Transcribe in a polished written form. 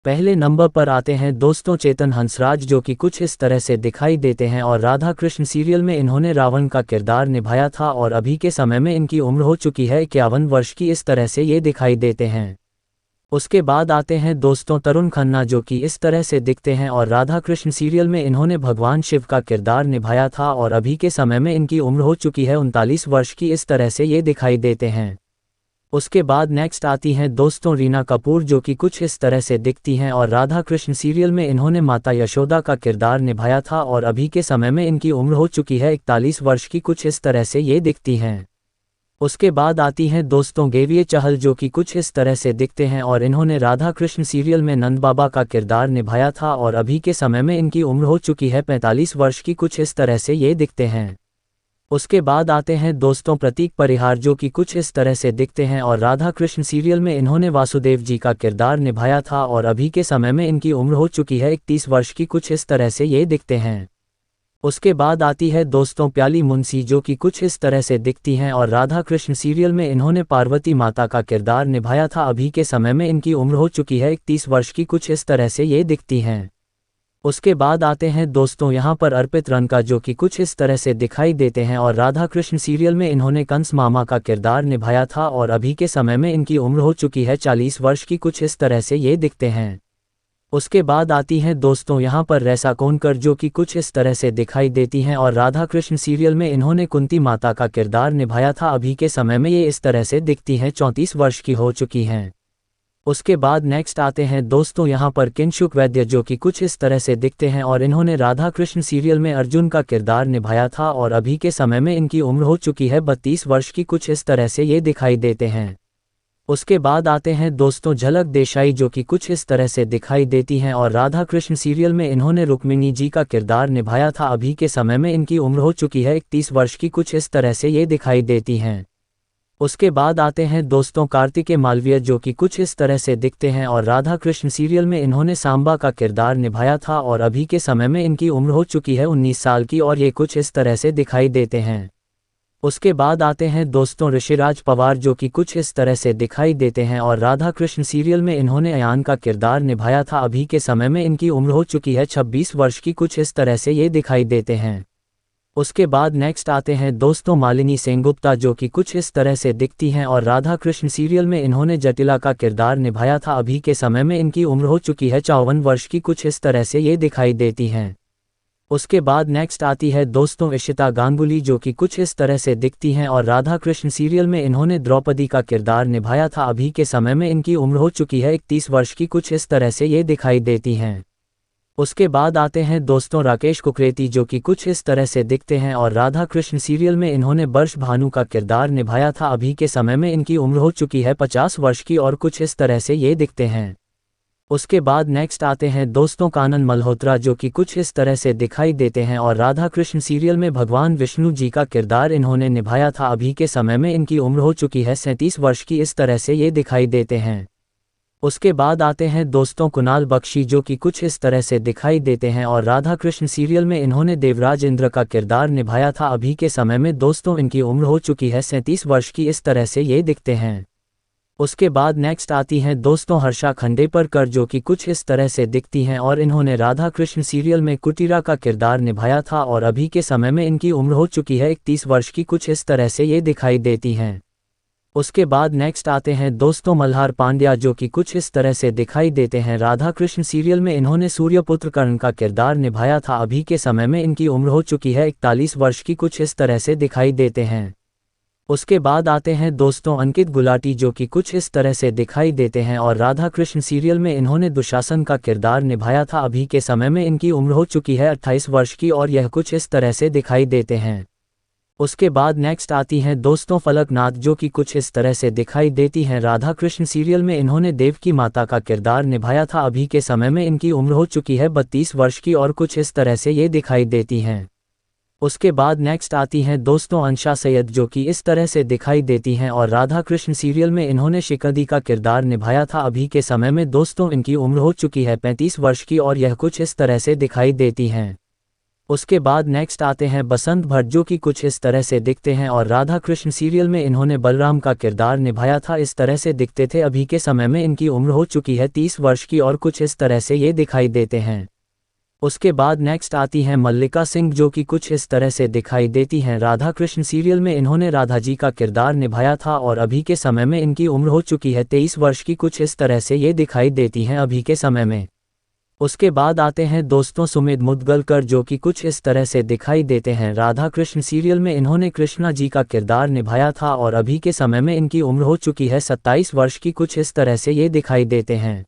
पहले नंबर पर आते हैं दोस्तों चेतन हंसराज, जो कि कुछ इस तरह से दिखाई देते हैं और राधा कृष्ण सीरियल में इन्होंने रावण का किरदार निभाया था और अभी के समय में इनकी उम्र हो चुकी है 51 वर्ष की, इस तरह से ये दिखाई देते हैं। उसके बाद आते हैं दोस्तों तरुण खन्ना, जो कि इस तरह से दिखते हैं और राधा कृष्ण सीरियल में इन्होंने भगवान शिव का किरदार निभाया था और अभी के समय में इनकी उम्र हो चुकी है 39 वर्ष की, इस तरह से ये दिखाई देते हैं। उसके बाद नेक्स्ट आती हैं दोस्तों रीना कपूर, जो कि कुछ इस तरह से दिखती हैं और राधा कृष्ण सीरियल में इन्होंने माता यशोदा का किरदार निभाया था और अभी के समय में इनकी उम्र हो चुकी है 41 वर्ष की, कुछ इस तरह से ये दिखती हैं। उसके बाद आती हैं दोस्तों गेविए चहल, जो कि कुछ इस तरह से दिखते हैं और इन्होंने राधा कृष्ण सीरियल में नंद बाबा का किरदार निभाया था और अभी के समय में इनकी उम्र हो चुकी है 45 वर्ष की, कुछ इस तरह से ये दिखते हैं। उसके बाद आते हैं दोस्तों प्रतीक परिहार, जो कि कुछ इस तरह से दिखते हैं और राधा कृष्ण सीरियल में इन्होंने वासुदेव जी का किरदार निभाया था और अभी के समय में इनकी उम्र हो चुकी है 31 वर्ष की, कुछ इस तरह से ये दिखते हैं। उसके बाद आती है दोस्तों प्याली मुंशी, जो कि कुछ इस तरह से दिखती हैं और राधा कृष्ण सीरियल में इन्होंने पार्वती माता का किरदार निभाया था, अभी के समय में इनकी उम्र हो चुकी है 31 वर्ष की, कुछ इस तरह से ये दिखती हैं। उसके बाद आते हैं दोस्तों यहाँ पर अर्पित रनका, जो कि कुछ इस तरह से दिखाई देते हैं और राधा कृष्ण सीरियल में इन्होंने कंस मामा का किरदार निभाया था और अभी के समय में इनकी उम्र हो चुकी है 40 वर्ष की, कुछ इस तरह से ये दिखते हैं। उसके बाद आती हैं दोस्तों यहाँ पर रैसा कोनकर, जो कि कुछ इस तरह से दिखाई देती हैं और राधा कृष्ण सीरियल में इन्होंने कुंती माता का किरदार निभाया था, अभी के समय में ये इस तरह से दिखती हैं, 34 वर्ष की हो चुकी हैं। उसके बाद नेक्स्ट आते हैं दोस्तों यहाँ पर किंशुक वैद्य, जो कि कुछ इस तरह से दिखते हैं और इन्होंने राधा कृष्ण सीरियल में अर्जुन का किरदार निभाया था और अभी के समय में इनकी उम्र हो चुकी है 32 वर्ष की, कुछ इस तरह से ये दिखाई देते हैं। उसके बाद आते हैं दोस्तों झलक देसाई, जो कि कुछ इस तरह से दिखाई देती हैं और राधा कृष्ण सीरियल में इन्होंने रुक्मिणी जी का किरदार निभाया था, अभी के समय में इनकी उम्र हो चुकी है 31 वर्ष की, कुछ इस तरह से ये दिखाई देती हैं। उसके बाद आते हैं दोस्तों कार्तिकेय मालवीय, जो कि कुछ इस तरह से दिखते हैं और राधा कृष्ण सीरियल में इन्होंने सांबा का किरदार निभाया था और अभी के समय में इनकी उम्र हो चुकी है 19 साल की और ये कुछ इस तरह से दिखाई देते हैं। उसके बाद आते हैं दोस्तों ऋषिराज पवार, जो कि कुछ इस तरह से दिखाई देते हैं और राधा कृष्ण सीरियल में इन्होंने अयान का किरदार निभाया था, अभी के समय में इनकी उम्र हो चुकी है 26 वर्ष की, कुछ इस तरह से ये दिखाई देते हैं। उसके बाद नेक्स्ट आते हैं दोस्तों मालिनी सेनगुप्ता, जो कि कुछ इस तरह से दिखती हैं और राधा कृष्ण सीरियल में इन्होंने जटिला का किरदार निभाया था, अभी के समय में इनकी उम्र हो चुकी है 54 वर्ष की, कुछ इस तरह से ये दिखाई देती हैं। उसके बाद नेक्स्ट आती है दोस्तों इशिता गांगुली, जो कि कुछ इस तरह से दिखती हैं और राधा कृष्ण सीरियल में इन्होंने द्रौपदी का किरदार निभाया था, अभी के समय में इनकी उम्र हो चुकी है 31 वर्ष की, कुछ इस तरह से ये दिखाई देती हैं। उसके बाद आते हैं दोस्तों राकेश कुकरेती, जो कि कुछ इस तरह से दिखते हैं और राधा कृष्ण सीरियल में इन्होंने बर्ष भानु का किरदार निभाया था, अभी के समय में इनकी उम्र हो चुकी है 50 वर्ष की और कुछ इस तरह से ये दिखते हैं। उसके बाद नेक्स्ट आते हैं दोस्तों कानन मल्होत्रा, जो कि कुछ इस तरह से दिखाई देते हैं और राधा कृष्ण सीरियल में भगवान विष्णु जी का किरदार इन्होंने निभाया था, अभी के समय में इनकी उम्र हो चुकी है 37 वर्ष की, इस तरह से ये दिखाई देते हैं। उसके बाद आते हैं दोस्तों कुणाल बख्शी, जो कि कुछ इस तरह से दिखाई देते हैं और राधा कृष्ण सीरियल में इन्होंने देवराज इंद्र का किरदार निभाया था, अभी के समय में दोस्तों इनकी उम्र हो चुकी है 37 वर्ष की, इस तरह से ये दिखते हैं। उसके बाद नेक्स्ट आती हैं दोस्तों हर्षा खंडेपरकर, जो कि कुछ इस तरह से दिखती हैं और इन्होंने राधा कृष्ण सीरियल में कुटीरा का किरदार निभाया था और अभी के समय में इनकी उम्र हो चुकी है 31 वर्ष की, कुछ इस तरह से ये दिखाई देती हैं। उसके बाद नेक्स्ट आते हैं दोस्तों मल्हार पांड्या, जो कि कुछ इस तरह से दिखाई देते हैं, राधा कृष्ण सीरियल में इन्होंने सूर्यपुत्र कर्ण का किरदार निभाया था, अभी के समय में इनकी उम्र हो चुकी है 41 वर्ष की, कुछ इस तरह से दिखाई देते हैं। उसके बाद आते हैं दोस्तों अंकित गुलाटी, जो कि कुछ इस तरह से दिखाई देते हैं और राधा कृष्ण सीरियल में इन्होंने दुशासन का किरदार निभाया था, अभी के समय में इनकी उम्र हो चुकी है 28 वर्ष की और यह कुछ इस तरह से दिखाई देते हैं। उसके बाद नेक्स्ट आती हैं दोस्तों फलकनाथ, जो कि कुछ इस तरह से दिखाई देती हैं, राधा कृष्ण सीरियल में इन्होंने देवकी माता का किरदार निभाया था, अभी के समय में इनकी उम्र हो चुकी है 32 वर्ष की और कुछ इस तरह से ये दिखाई देती हैं। उसके बाद नेक्स्ट आती हैं दोस्तों अंशा सैयद, जो कि इस तरह से दिखाई देती हैं और राधा कृष्ण सीरियल में इन्होंने शिकंदी का किरदार निभाया था, अभी के समय में दोस्तों इनकी उम्र हो चुकी है 35 वर्ष की और यह कुछ इस तरह से दिखाई देती हैं। उसके बाद नेक्स्ट आते हैं बसंत भट्ट, जो कि कुछ इस तरह से दिखते हैं और राधा कृष्ण सीरियल में इन्होंने बलराम का किरदार निभाया था। इस तरह से दिखते थे। अभी के समय में इनकी उम्र हो चुकी है 30 वर्ष की और कुछ इस तरह से ये दिखाई देते हैं। उसके बाद नेक्स्ट आती हैं मल्लिका सिंह, जो कि कुछ इस तरह से दिखाई देती हैं। राधा कृष्ण सीरियल में इन्होंने राधा जी का किरदार निभाया था और अभी के समय में इनकी उम्र हो चुकी है 23 वर्ष की। कुछ इस तरह से ये दिखाई देती हैं अभी के समय में। उसके बाद आते हैं दोस्तों सुमित मुदगलकर, जो कि कुछ इस तरह से दिखाई देते हैं। राधा कृष्ण सीरियल में इन्होंने कृष्णा जी का किरदार निभाया था और अभी के समय में इनकी उम्र हो चुकी है 27 वर्ष की। कुछ इस तरह से ये दिखाई देते हैं।